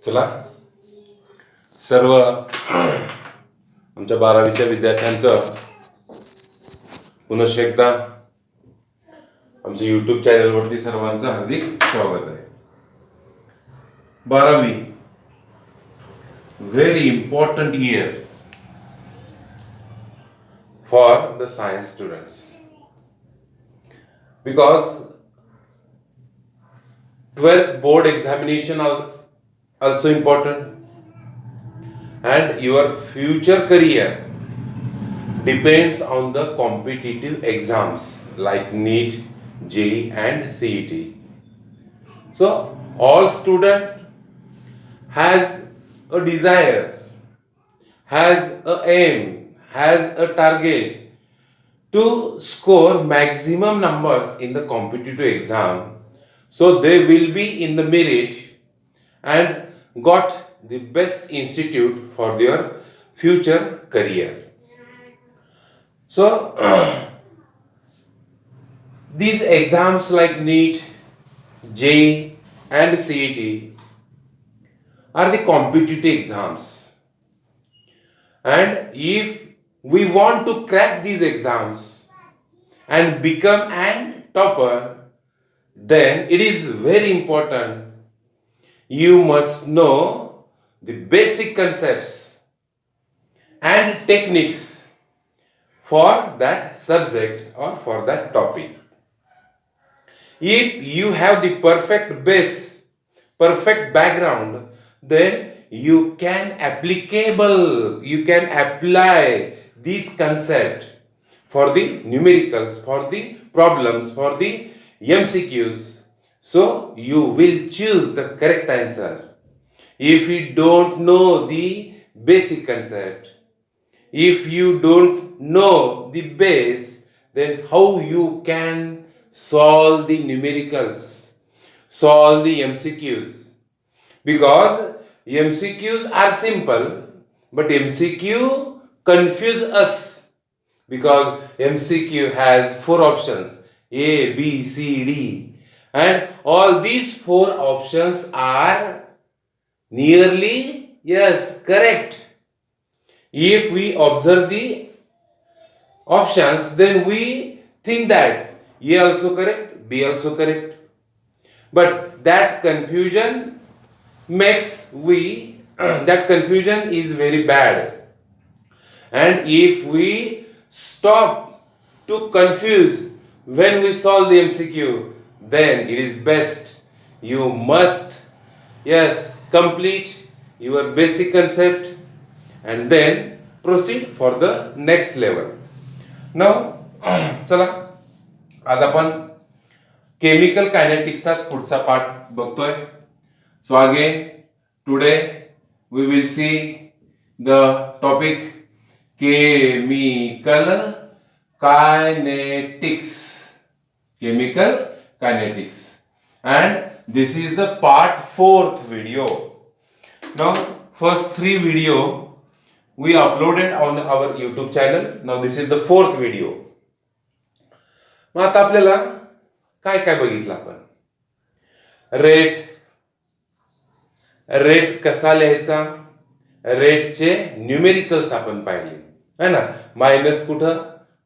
चला सर्व आमच्या 12वीच्या विद्यार्थ्यांचं पुनश्च एकदा आमच्या YouTube चॅनलवरती सर्वांचं हार्दिक स्वागत आहे. 12वी very important year for the science students because 12th board examination are also important and your future career depends on the competitive exams like NEET, JEE and CET. So all student has a desire, has a aim, has a target to score maximum numbers in the competitive exam, so they will be in the merit and got the best institute for their future career. So these exams like NEET, JEE and CET are the competitive exams, and if we want to crack these exams and become an topper, then it is very important you must know the basic concepts and techniques for that subject or for that topic. If you have the perfect base, perfect background, then you can apply these concepts for the numericals, for the problems, for the MCQs. So you will choose the correct answer. If you don't know the basic concept, if you don't know the base, then how you can solve the numericals, solve the MCQs? Because MCQs are simple, but MCQ confuse us because MCQ has 4 options A, B, C, D, and all these 4 options are nearly correct. If we observe the options, then we think that A also correct, B also correct, but that confusion that confusion is very bad. And if we stop to confuse when we solve the MCQ, then it is best you must complete your basic concept and then proceed for the next level. Now चला आज आपण chemical कायनेटिक्सचा पुढचा part बघतोय. So again today we will see the topic chemical kinetics, and this is the part 4th video. Now first 3 video we uploaded on our YouTube channel. Now this is the 4th video. मग आता आपल्याला काय बघितलं आपण? Rate कसा लिहायचा, रेटचे numericals आपण पाहिले है ना, मायनस कुठं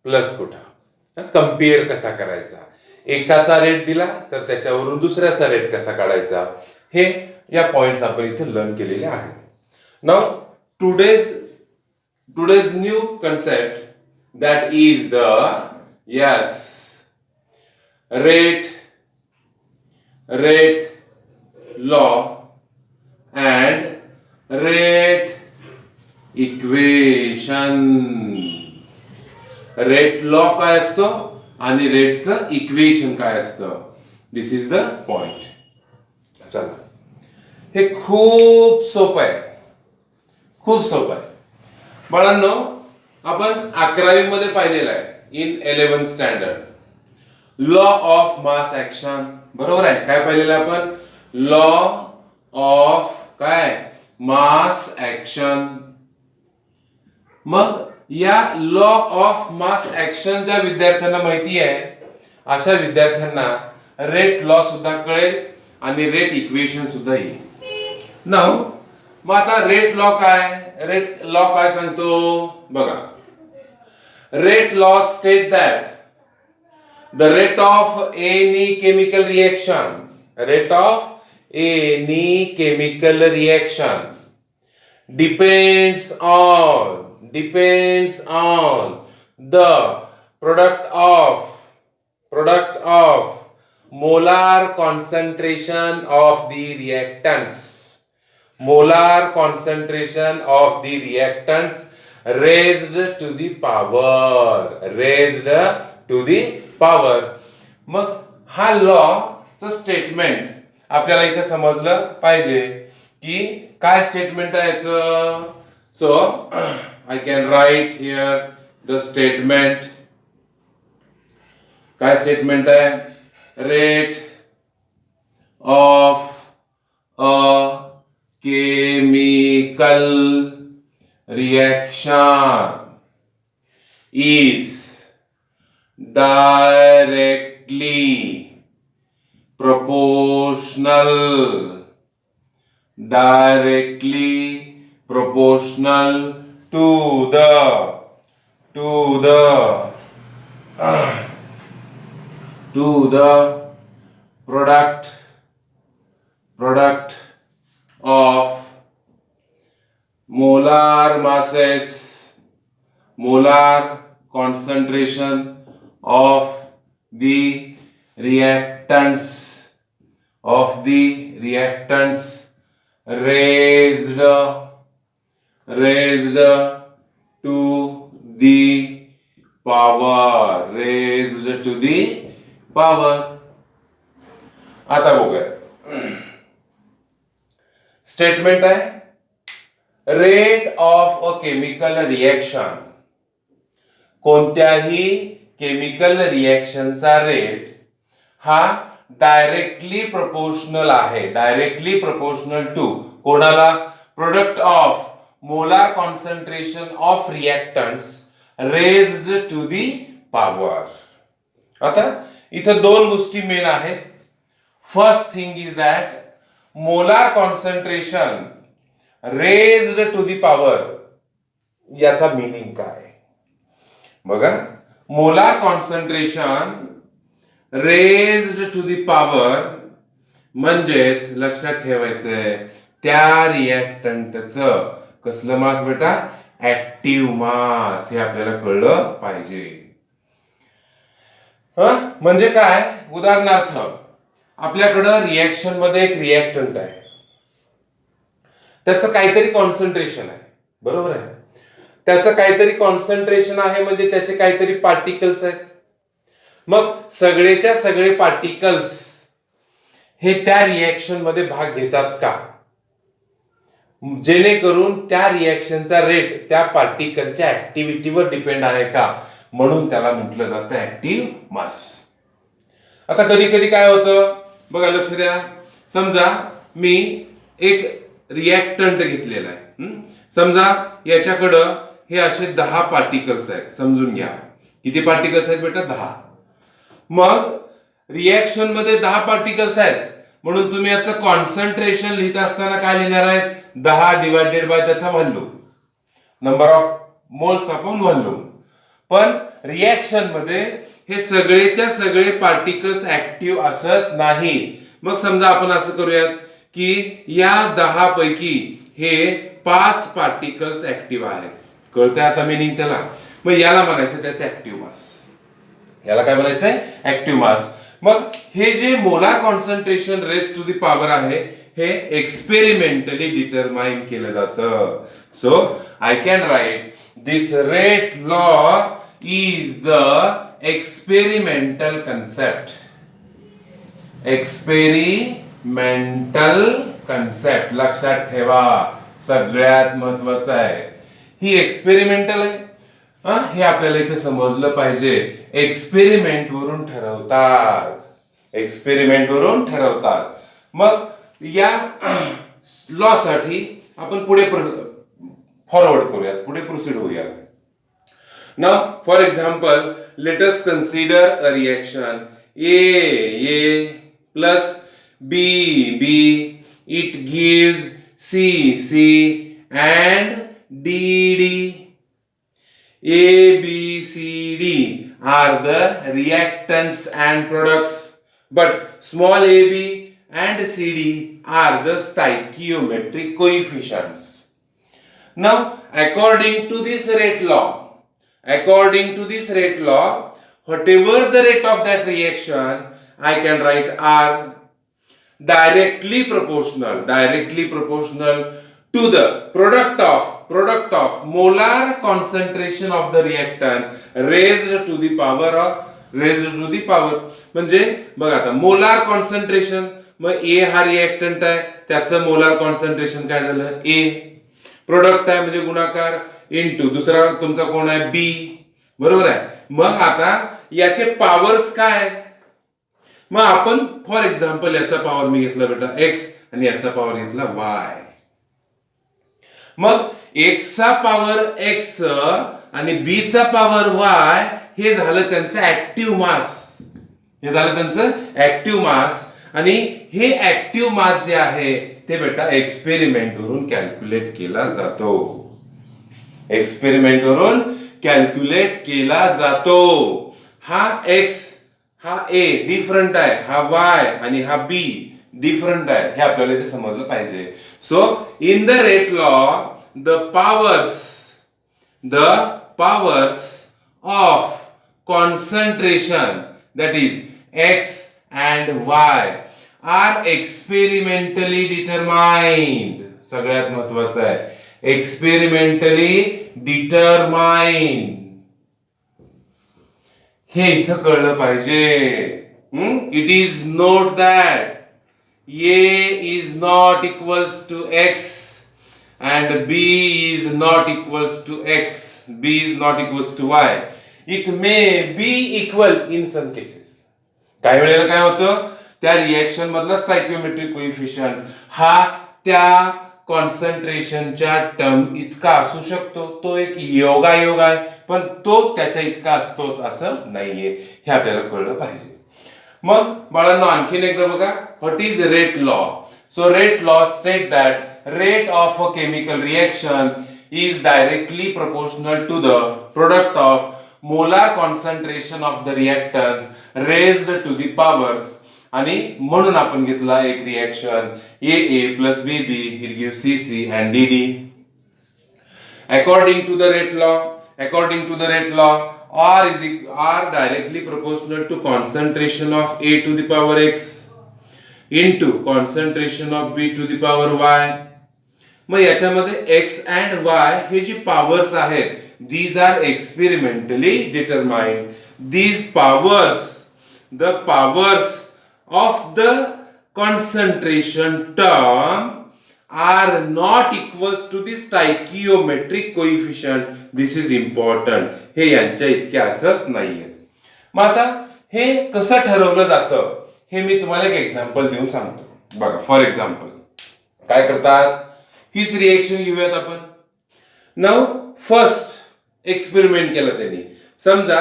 प्लस कुठं, कम्पेअर कसा करायचा, एकाचा रेट दिला तर त्याच्यावरून दुसऱ्याचा रेट कसा काढायचा, हे या पॉइंट्स आपण इथे लर्न केलेले आहेत. Now today's new concept that is the rate law and rate equation. Rate law काय असतो आणि रेटचं इक्वेशन काय असतं, दिस इज द पॉइंट. चला हे खूप सोपं आहे, बाळांनो. आपण 11वी मध्ये पाहिलेलं आहे in 11th standard law of mass action, बरोबर आहे. काय पाहिलेलं आपण? Law of mass action. मग या लॉ ऑफ मास ऍक्शन ज्या विद्यार्थ्यांना माहिती आहे अशा विद्यार्थ्यांना रेट लॉ सुद्धा कळेल आणि रेट इक्वेशन सुद्धा येईल. नाव मग आता रेट लॉ काय सांगतो बघा. Rate law state that the rate of any chemical reaction depends on the product of molar concentration of the reactants raised to the power. मग हा लॉचं स्टेटमेंट आपल्याला इथे समजलं पाहिजे की काय स्टेटमेंट आहे याचं. So I can right here the statement. काय स्टेटमेंट आहे. Rate of a chemical reaction is directly proportional to the product of molar concentration of the reactants raised to the power. आता बघूया. स्टेटमेंट आहे rate of a chemical reaction. कोणत्याही chemical रिएक्शनचा rate हा directly proportional to कोणाला. Product of molar concentration of reactants raised to the power. आता इथं दोन गोष्टी मेन आहेत. First thing is that molar concentration raised to the power याचा मीनिंग काय बघा. Molar concentration raised to the power म्हणजेच लक्षात ठेवायचंय त्या रिएक्टंटचं कसलं मास बेटा. Active mass. हे आपल्याला कळलं पाहिजे. म्हणजे काय. उदाहरणार्थ आपल्याकडं रिएक्शन मध्ये एक रिएक्टंट आहे. त्याचं काहीतरी कॉन्सन्ट्रेशन आहे. बरोबर आहे. त्याचं काहीतरी कॉन्सन्ट्रेशन आहे म्हणजे त्याचे काहीतरी पार्टिकल्स आहेत. मग सगळेच्या सगळे पार्टिकल्स हे त्या रिएक्शन मध्ये भाग घेतात का. जेणेकरून त्या रिएक्शनचा रेट त्या पार्टिकलच्या ऍक्टिव्हिटीवर डिपेंड आहे का. म्हणून त्याला म्हटलं जातं ऍक्टिव्ह मास. आता कधी कधी काय होतं बघा लक्ष द्या. समजा मी एक रिएक्टंट घेतलेला आहे. समजा याच्याकडं हे असे 10 पार्टिकल्स आहेत. समजून घ्या किती पार्टिकल्स आहेत बेटा. 10. मग रिएक्शन मध्ये 10 पार्टिकल्स आहेत म्हणून तुम्ही याचं कॉन्सन्ट्रेशन लिहित असताना काय लिहिणार आहेत. 10 डिवायडेड बाय त्याचा volume. Number of moles upon volume. पण रिएक्शन मध्ये हे सगळेच्या सगळे पार्टिकल्स ऍक्टिव्ह असत नाहीत. मग समजा आपण असं करूयात की या 10 पैकी हे 5 पार्टिकल्स ऍक्टिव्ह आहेत. कळतंय आता मीनिंग त्याला. मग याला म्हणायचं त्याचं ऍक्टिव्ह मास. याला काय म्हणायचंय ऍक्टिव्ह मास. मग हे जे molar concentration raise to the power आहे हे एक्सपेरिमेंटली डिटरमाइन केलं जातं. So I can write this rate law is the experimental concept. लक्षात ठेवा सगळ्यात महत्वाचं आहे. ही एक्सपेरिमेंटल आहे. हे आपल्याला इथे समजलं पाहिजे. एक्सपेरिमेंट वरून ठरवतात. मग या लॉ साठी आपण पुढे फॉरवर्ड करूयात. पुढे प्रोसीड होऊयात. Now for example let us consider a reaction A plus B. It gives C and D. A, B, C, D are the reactants and products, but small a, b and c, d are the stoichiometric coefficients. Now, according to this rate law, whatever the rate of that reaction, I can write R directly proportional to the product of molar concentration of the reactant raised to the power म्हणजे बघा आता molar concentration, मग ए हा reactant आहे, त्याचं molar concentration काय झालं ए, product आहे म्हणजे गुणाकार इनटू दुसरा तुमचा कोण आहे बी, बरोबर आहे. मग आता याचे पॉवर्स काय आहेत, मग आपण फॉर एक्झाम्पल याचा पॉवर मी घेतला बेटा एक्स आणि याचा पॉवर घेतला वाय. मग एक्स चा पॉवर एक्स आणि बी चा पॉवर वाय हे झालं त्यांचं ऍक्टिव्ह मास, आणि हे ऍक्टिव्ह मास जे आहे ते बेटा एक्सपेरिमेंट वरून कॅल्क्युलेट केला जातो. हा एक्स हा ए डिफरंट आहे, हा वाय आणि हा बी डिफरंट आहे, हे आपल्याला इथे समजलं पाहिजे. So in the rate law the powers of concentration, that is x and y, are experimentally determined. सगळ्यात महत्वाचं आहे एक्सपेरिमेंटली डिटरमाइंड, हे इथं कळलं पाहिजे. It is note that A is not equals to x and B is not equals to x, B is not equals to y. It may be equal in some cases. काही वेळेला काय होतं, त्या reaction मधला stoichiometric coefficient हा त्या कॉन्सन्ट्रेशनच्या term इतका असू शकतो, तो एक योगायोग आहे, पण तो त्याच्या इतका असतोच असं नाहीये, हे आपल्याला कळलं पाहिजे. मग बाळांनो आणखीन एकदा बघा, what is rate law. So rate law state that rate of a chemical reaction is directly proportional to the product of molar concentration of the reactants raised to the powers, आणि म्हणून आपण घेतला एक reaction AA plus BB, it gives CC and DD. According to the rate law, R directly proportional to concentration of A to the power x into concentration of B to the power y. मग याच्यामध्ये x and y हे जी powers आहेत, these are experimentally determined. These powers, the powers of the concentration term are not equals to the stoichiometric coefficient. This is important. हे यांच्या इतके असत नाहीये. मग आता हे कसं ठरवलं जातं हे मी तुम्हाला एक एक्झाम्पल देऊन सांगतो. बघा फॉर एक्झाम्पल काय करतात, हीच रिएक्शन घेऊयात आपण. नाउ फर्स्ट एक्सपेरिमेंट केलं त्यांनी, समजा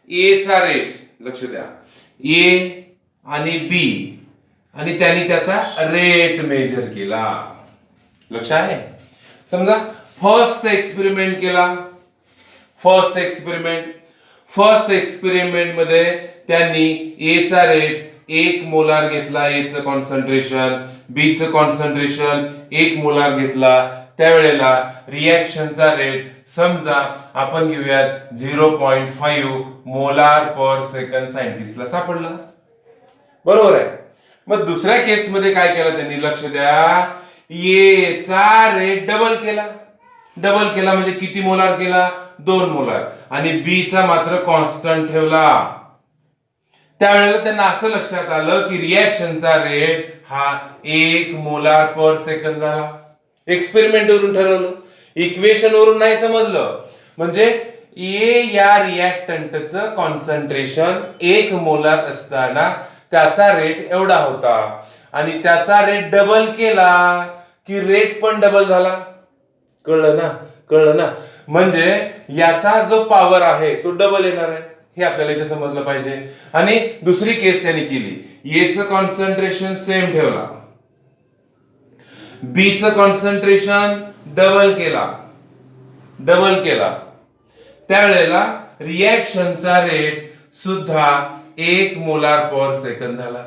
ए चा रेट, लक्ष द्या, ए आणि बी, आणि त्यांनी त्याचा रेट मेजर केला, लक्ष आहे. समजा फर्स्ट एक्सपेरिमेंट केला, फर्स्ट एक्सपेरिमेंट मध्ये त्यांनी ए चा रेट 1 मोलार घेतला, ए चं कॉन्सन्ट्रेशन, बी चं कॉन्सन्ट्रेशन 1 मोलार घेतला, त्यावेळेला रिएक्शनचा रेट समजा आपण घेऊयात 0.5 मोलार पर सेकंड सायंटिस्टला सापडला, बरोबर आहे. मग दुसऱ्या केस मध्ये काय केलं त्यांनी, लक्ष द्या, ए चा रेट डबल केला म्हणजे किती मोलार केला, 2 मोलार, आणि बी चा मात्र कॉन्स्टंट ठेवला. त्यावेळेला त्यांना असं लक्षात आलं की रिएक्शनचा रेट हा 1 मोलार पर सेकंद झाला. एक्सपेरिमेंट वरून ठरवलं, इक्वेशन वरून नाही समजलं. म्हणजे ए या रिएक्टंटचं कॉन्सन्ट्रेशन 1 मोलार असताना त्याचा रेट एवढा होता, आणि त्याचा रेट डबल केला की रेट पण डबल झाला. कळलं ना. म्हणजे याचा जो पॉवर आहे तो डबल येणार आहे, हे आपल्याला इथे समजलं पाहिजे. आणि दुसरी केस त्यांनी केली, ए चं कॉन्सन्ट्रेशन सेम ठेवला, बी चं कॉन्सन्ट्रेशन डबल केला त्यावेळेला रिएक्शनचा रेट सुद्धा 1 मोलार पर सेकंद झाला.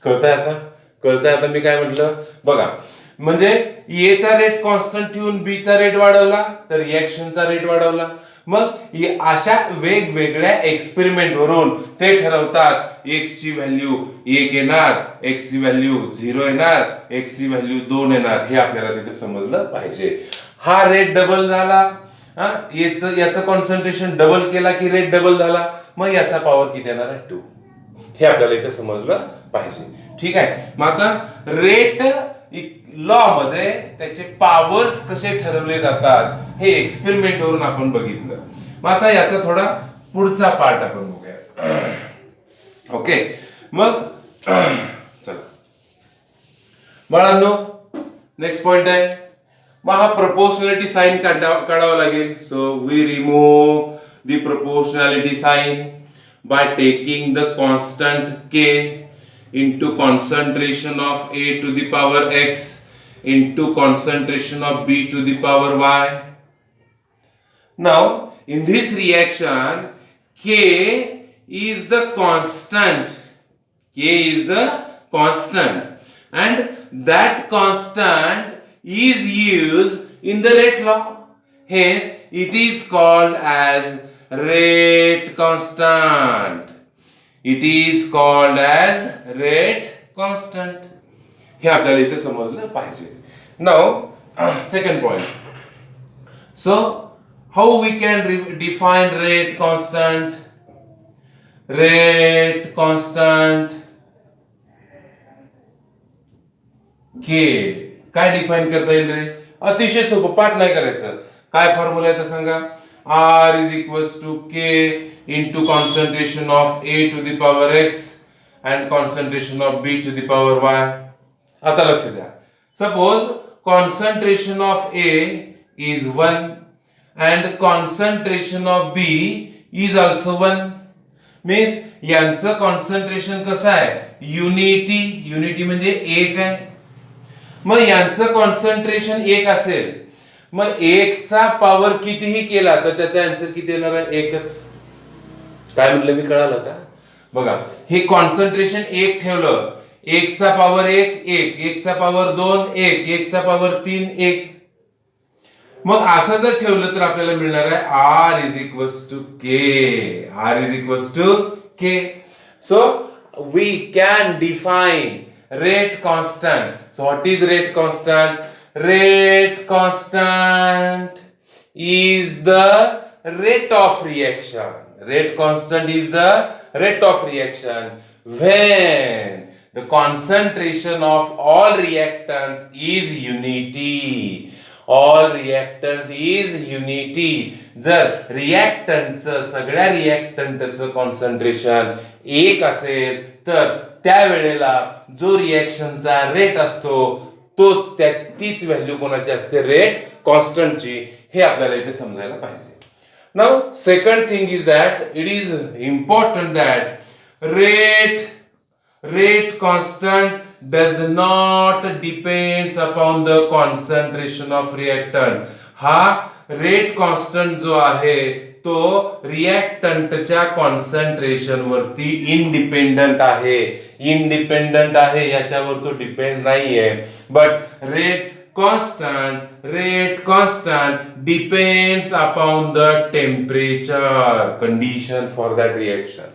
कळतंय आता मी काय म्हटलं बघा. म्हणजे ए चा रेट कॉन्स्टंट ठेवून बी चा रेट वाढवला तर रिएक्शनचा रेट वाढवला. मग अशा वेगवेगळ्या एक्सपेरिमेंट वरून ते ठरवतात एक्स ची व्हॅल्यू 1 येणार, एक्स ची व्हॅल्यू 0 येणार, एक्स ची व्हॅल्यू 2 येणार. हे आपल्याला तिथे समजलं पाहिजे. हा रेट डबल झाला, याचं कॉन्सन्ट्रेशन डबल केला की रेट डबल झाला, मग याचा पॉवर किती येणार आहे 2. हे आपल्याला इथे समजलं पाहिजे. ठीक आहे. मग आता रेट लॉ मध्ये त्याचे पॉवर्स कसे ठरवले जातात हे एक्सपेरिमेंट वरून आपण बघितलं. मग आता याचा थोडा पुढचा पार्ट आपण बघूया. ओके. मग चला बाळांनो, नेक्स्ट पॉइंट आहे. मग हा प्रपोर्शनॅलिटी साइन काढावा लागेल. So we remove the proportionality sign by taking the constant k into concentration of a to the power x into concentration of b to the power y. Now in this reaction k is the constant, and that constant is used in the rate law. Hence it is called as rate constant. It is called as rate constant. हे आपल्याला इथे समजलं पाहिजे. Now second point. So how we can define rate constant? Rate constant K काय define करता येईल रे? अतिशय सोपं, पाठ नाही करायचं. काय फॉर्म्युला आहे तर सांगा. R is equals to K into concentration of A to the power X and concentration of B to the power Y. आता लक्ष द्या. Suppose concentration of A is 1 and concentration of B is also 1. Means यांचं concentration कसं आहे? Unity म्हणजे 1 आहे. मग यांचं concentration 1 असेल, मग 1 चा पॉवर कितीही केला तर त्याचा आन्सर किती येणार आहे? 1च. काय म्हटलं मी, कळालं का? बघा, हे कॉन्सन्ट्रेशन 1 ठेवलं, 1 चा पॉवर 1 चा पॉवर 2 1 चा पॉवर 3 1. मग असं जर ठेवलं तर आपल्याला मिळणार आहे R is equals to K. So we can define rate constant. So what is rate constant? Rate constant is the rate of reaction. Rate constant is the rate of reaction when the concentration of all reactants is unity. All reactant is unity. जर रिएक्टंटचं सगळ्या रिएक्टंटचं concentration 1 असेल तर त्यावेळेला जो रिएक्शनचा rate असतो तोच तीच value कोणाची असते? रेट कॉन्स्टंटची. हे आपल्याला इथे समजायला पाहिजे. Now second thing is that it is important that rate constant does not depends upon the concentration of reactant. हा rate constant जो आहे तो रिएक्टंटच्या कॉन्सन्ट्रेशन वरती इंडिपेंडंट आहे, याच्यावर तो डिपेंड नाहीये. But rate constant depends upon the temperature condition for that reaction.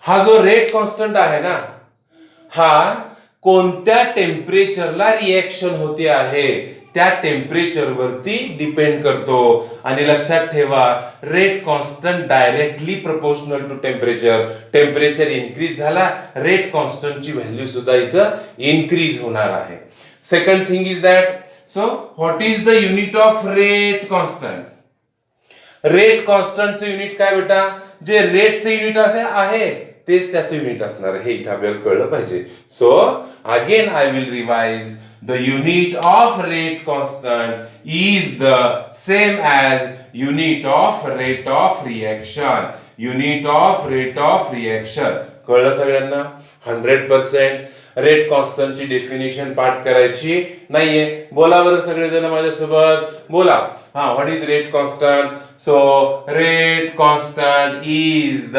हा जो रेट कॉन्स्टंट आहे ना, हा कोणत्या टेम्परेचरला रिएक्शन होते आहे त्या टेम्परेचर वरती डिपेंड करतो. आणि लक्षात ठेवा, rate constant directly proportional to temperature increase झाला, रेट कॉन्स्टंटची व्हॅल्यू सुद्धा इथं इन्क्रीज होणार आहे. Second thing is that, so what is the unit of rate constant? Rate कॉन्स्टंटचं युनिट काय बेटा? जे रेटचं युनिट आहे तेच त्याचं युनिट असणार आहे. हे इथे आपल्याला कळलं पाहिजे. So again I will revise. The unit of rate constant is the same as unit of rate of reaction. Unit of rate of reaction. कळलं सगळ्यांना? 100% रेट कॉन्स्टंटची डेफिनेशन पाठ करायची नाहीये. बोला बरं सगळेजण माझ्यासोबत, बोला. हा, what is rate constant? So rate constant is the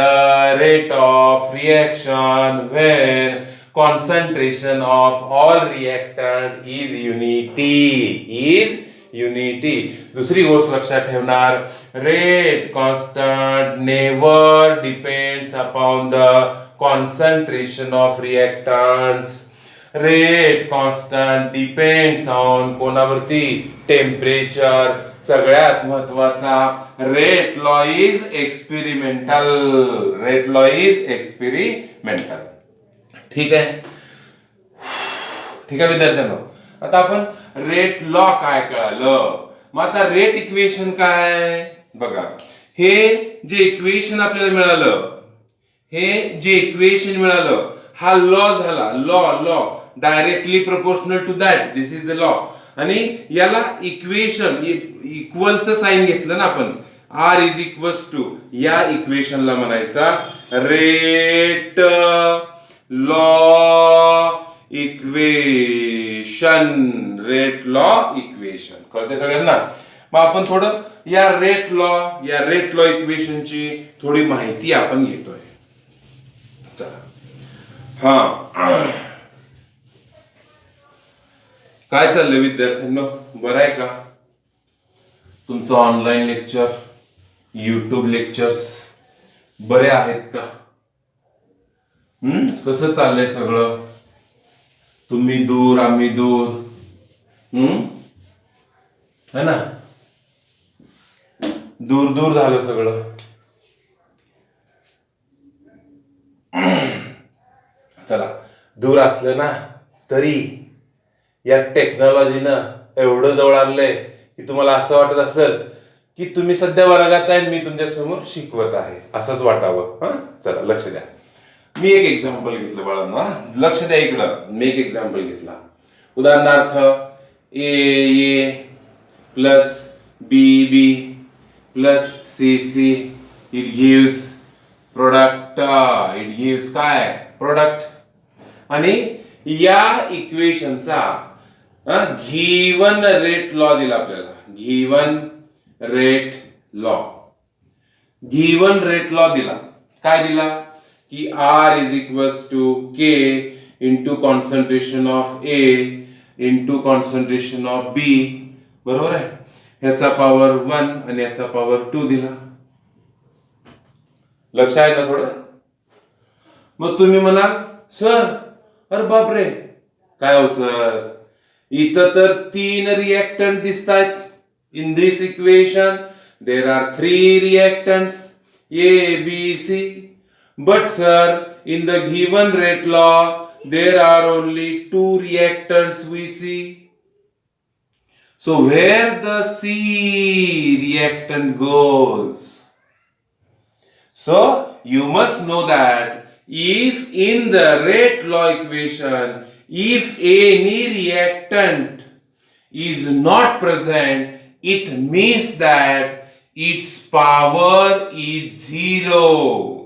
rate of reaction when concentration of all reactant is unity. दुसरी गोष्ट लक्षात ठेवणार, rate constant never depends upon the concentration of reactants. Rate constant depends on कोणावरती? Temperature. सगळ्यात महत्वाचा, rate law is experimental. Rate law is experimental. ठीक आहे. ठीक आहे विद्यार्थ्यांनो, आता आपण रेट लॉ काय कळालं. मग आता रेट इक्वेशन काय बघा. हे जे इक्वेशन आपल्याला मिळालं, हा लॉ झाला. Law directly proportional to that, this is the law. आणि याला इक्वेशन इक्वलचं साइन घेतलं ना आपण, आर इज इक्वल्स टू, या इक्वेशनला म्हणायचा rate law equation. Rate law equation कळते सगळ्यांना. मग आपण थोडं या रेट लॉ इक्वेशनची थोडी माहिती आपण घेतोय. चला, हा, काय चाललंय विद्यार्थ्यांनो, बरं आहे का तुमचं? ऑनलाईन लेक्चर, युट्यूब लेक्चर्स बरे आहेत का? कसं चाललंय सगळं? तुम्ही दूर, आम्ही दूर, है ना? दूर दूर झालं सगळं. चला, दूर असलं ना तरी या टेक्नॉलॉजीनं एवढं जवळ आणलंय की तुम्हाला असं वाटत असेल की तुम्ही सध्या वर्गात आहे, मी तुमच्या समोर शिकवत आहे, असंच वाटावं. हा, चला लक्ष द्या. मी एक एक्झाम्पल घेतलं बाळांनो, लक्ष द्या इकडं. मी एक एक्झाम्पल घेतला. उदाहरणार्थ A plus B plus C it gives product. It gives काय? प्रोडक्ट. आणि या इक्वेशनचा गिवन रेट लॉ दिला आपल्याला. गिवन रेट लॉ दिला. काय दिला? की R is equals to k into concentration of A into concentration of B. बरोबर आहे. ह्याचा पॉवर 1 आणि याचा पॉवर 2 दिला. लक्ष आहे ना थोडं? मग तुम्ही म्हणाल सर, अरे बापरे, काय हो सर, इथं तर 3 रिएक्टंट दिसतायत. In this equation there are 3 reactants A B C. But sir, in the given rate law, there are only 2 reactants we see. So where the C reactant goes? So you must know that if in the rate law equation, if any reactant is not present, it means that its power is 0.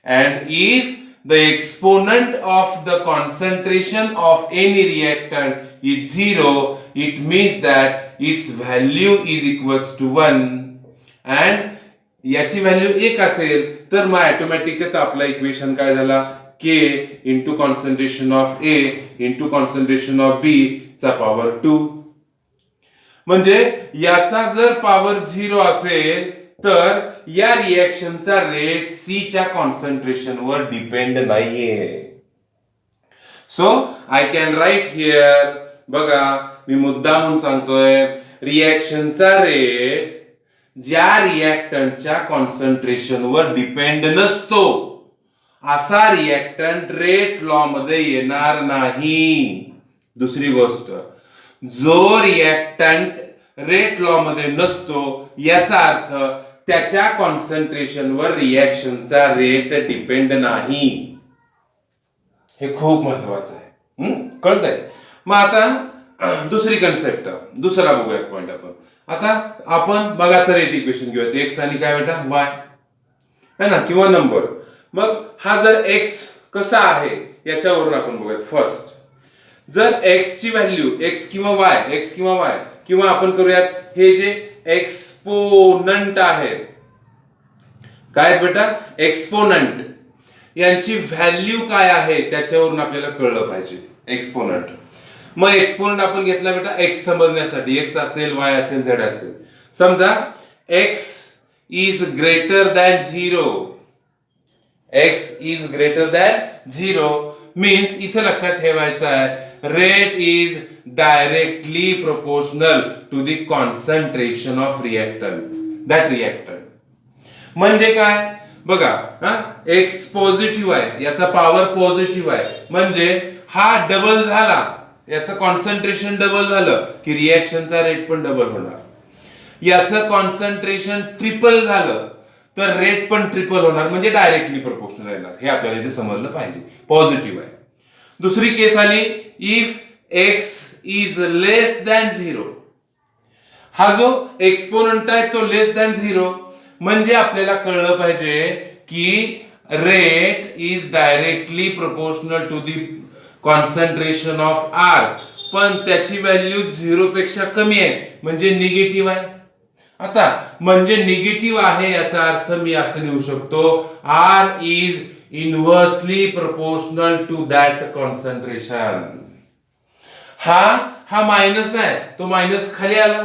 And if the exponent of the concentration of any reactant is 0, it means that its value is equals to 1. And याची value 1 असेल तर मग ऑटोमॅटिकच आपला equation काय झाला? K into concentration of A into concentration of B चा power 2. म्हणजे याचा जर पॉवर 0 असेल तर या रिएक्शनचा रेट सी च्या कॉन्सन्ट्रेशन वर डिपेंड नाहीये. So I can right here, बघा मी मुद्दा म्हणून सांगतोय, रिएक्शनचा रेट ज्या रिएक्टंटच्या कॉन्सन्ट्रेशन वर डिपेंड नसतो असा रिएक्टंट रेट लॉ मध्ये येणार नाही. दुसरी गोष्ट, जो रिएक्टंट रेट लॉ मध्ये नसतो याचा अर्थ त्याच्या कॉन्सन्ट्रेशन वर रिएक्शनचा रेट डिपेंड नाही. हे खूप महत्वाचं आहे. कळतंय? मग आता दुसरी कन्सेप्ट, दुसरा बघूयात पॉइंट आपण. आता आपण बघाचं रेट इक्वेशन घेऊयात. एक्स आणि काय बेटा? वाय, है ना, किंवा नंबर. मग हा जर एक्स कसा आहे याच्यावरून आपण बघूयात. फर्स्ट, जर x ची व्हॅल्यू x किंवा y किंवा आपण करूयात हे जे एक्सपोनंट आहेत, काय आहेत बेटा, एक्सपोनंट, यांची व्हॅल्यू काय आहे त्याच्यावरून आपल्याला कळलं पाहिजे. एक्सपोनंट, मग एक्सपोनंट आपण घेतला बेटा x समजण्यासाठी. x असेल, y असेल, z असेल. समजा x is greater than 0, x is greater than 0 means इथे लक्षात ठेवायचं आहे rate is directly proportional to the concentration of reactant, that reactant. म्हणजे काय बघा, x पॉझिटिव्ह आहे, याचा पॉवर पॉझिटिव्ह आहे, म्हणजे हा डबल झाला, याचं कॉन्सन्ट्रेशन डबल झालं की रिएक्शनचा रेट पण डबल होणार. याचं कॉन्सन्ट्रेशन ट्रिपल झालं तर रेट पण ट्रिपल होणार, म्हणजे डायरेक्टली प्रोपोर्शनल येणार. हे आपल्याला इथे समजलं पाहिजे. पॉझिटिव्ह आहे. दुसरी केस आली, if x is less than 0. हा जो एक्सपोनंट आहे तो लेस दॅन 0, म्हणजे आपल्याला कळलं पाहिजे की rate is directly proportional to the concentration of R, पण त्याची व्हॅल्यू 0 पेक्षा कमी आहे, म्हणजे निगेटिव्ह आहे. आता म्हणजे निगेटिव्ह आहे याचा अर्थ मी असं लिहू शकतो, R is inversely proportional to that concentration. हा मायनस आहे, तो मायनस खाली आला.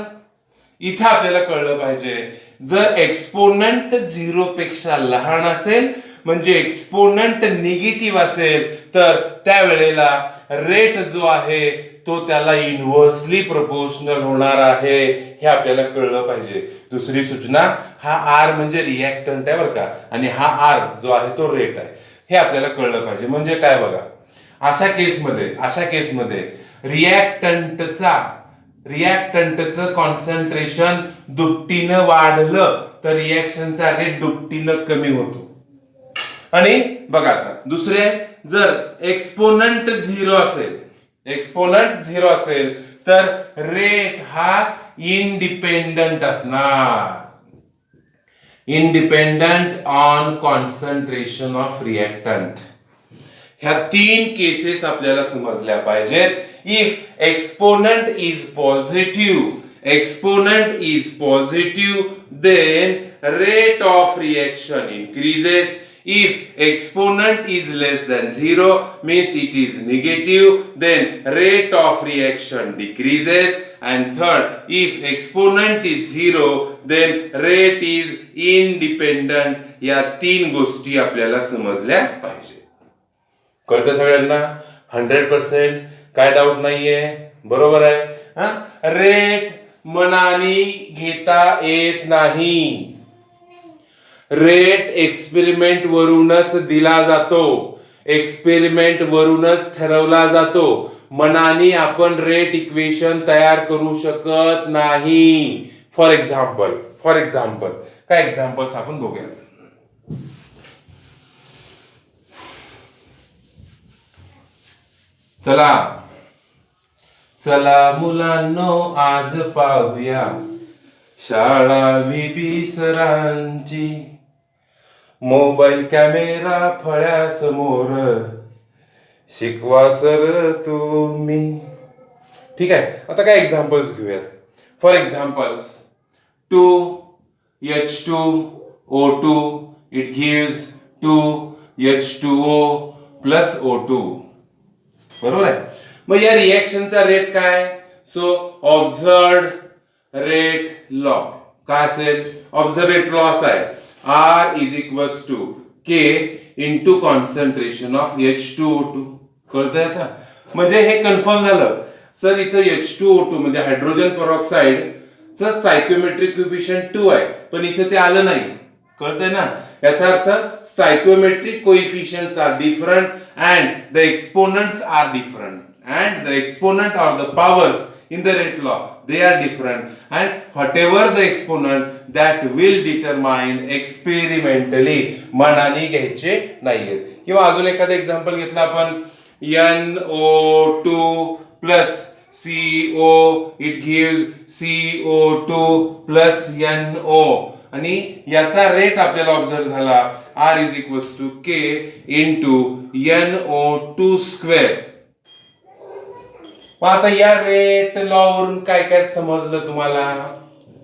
इथे आपल्याला कळलं पाहिजे जर एक्सपोनंट 0 पेक्षा लहान असेल, म्हणजे एक्सपोनंट निगेटिव्ह असेल, तर त्यावेळेला रेट जो आहे तो त्याला इनव्हर्सली प्रोपोर्शनल होणार आहे. हे आपल्याला कळलं पाहिजे. दुसरी सूचना, हा R म्हणजे रिएक्टंट आहे बरं का, आणि हा R जो आहे तो रेट आहे. हे आपल्याला कळलं पाहिजे. म्हणजे काय बघा, अशा केसमध्ये रिएक्टंटचं कॉन्सन्ट्रेशन दुपटीनं वाढलं तर रिएक्शनचा रेट दुपटीनं कमी होतो. आणि बघा आता दुसरे, जर एक्सपोनंट 0 असेल तर रेट हा इंडिपेंडंट असणार, independent on concentration of reactant. ह्या 3 केसेस आपल्याला समजल्या पाहिजेत. If exponent is positive, then rate of reaction increases. If exponent is less than 0 means it is negative, then rate of reaction decreases. And third, if exponent is 0 then rate is independent. या 3 गोष्टी आपल्याला समजल्या पाहिजे. कळतं सगळ्यांना? 100%. काय doubt नाहीये? बरोबर आहे. रेट मनाने घेता येत नाही. रेट एक्सपेरिमेंट वरूनच दिला जातो, एक्सपेरिमेंट वरूनच ठरवला जातो. मनाने आपण रेट इक्वेशन तयार करू शकत नाही. फॉर एक्झाम्पल काय एक्झाम्पल्स आपण बघूया. चला मुलांनो, आज पाहूया शाळा व्ही.बी. सरांची. मोबाईल कॅमेरा फळ्यासमोर शिकवा सर तुम्ही. ठीक आहे. आता काय एक्झाम्पल्स घेऊयात. For examples, 2H2O2 it gives 2H2O plus O2. बरोबर आहे. मग या रिएक्शनचा रेट काय? सो ऑब्झर्व्ड रेट लॉ काय असेल? ऑब्झर्व्ड रेट लॉ असा आहे, R is equals to K into concentration of H2O2. कळतंय आता? म्हणजे हे कन्फर्म झालं. सर इथं H2O2 म्हणजे हायड्रोजन पेरॉक्साइड च स्टॉइकियोमेट्रिक कोएफिशिएंट 2 आहे, पण इथे ते आलं नाही. कळतंय ना? याचा अर्थ stoichiometric coefficients are different and the exponents are different. And the exponent or the powers in the rate law, they are different, and whatever the exponent that will determine experimentally, मनाने घ्यायचे नाहीयेत. किंवा अजून एखादं एक्झाम्पल घेतलं आपण, NO2 plus CO it gives CO2 plus NO. आणि याचा रेट आपल्याला ऑब्झर्व झाला R is equals to K into NO2 square. मग आता या रेट लॉ वरून काय काय समजलं तुम्हाला?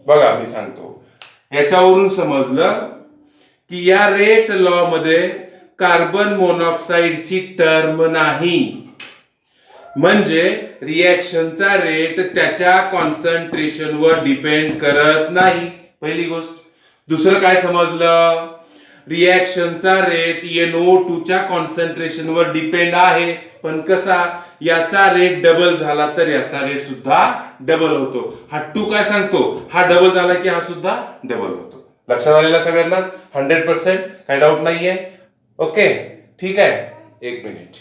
बघा मी सांगतो. याच्यावरून समजलं की या रेट लॉ मध्ये कार्बन मोनॉक्साईडची टर्म नाही, म्हणजे रिएक्शनचा रेट त्याच्या कॉन्सन्ट्रेशनवर डिपेंड करत नाही, पहिली गोष्ट. दुसरं काय समजलं? रिएक्शनचा रेट NO2 च्या कॉन्सन्ट्रेशनवर डिपेंड आहे, पण कसा? याचा रेट डबल झाला तर याचा रेट सुद्धा डबल होतो. हा 2 काय सांगतो? हा डबल झाला की हा सुद्धा डबल होतो. लक्षात आलेला सगळ्यांना? 100%? काही डाऊट नाहीये? ओके, ठीक आहे. एक मिनिट.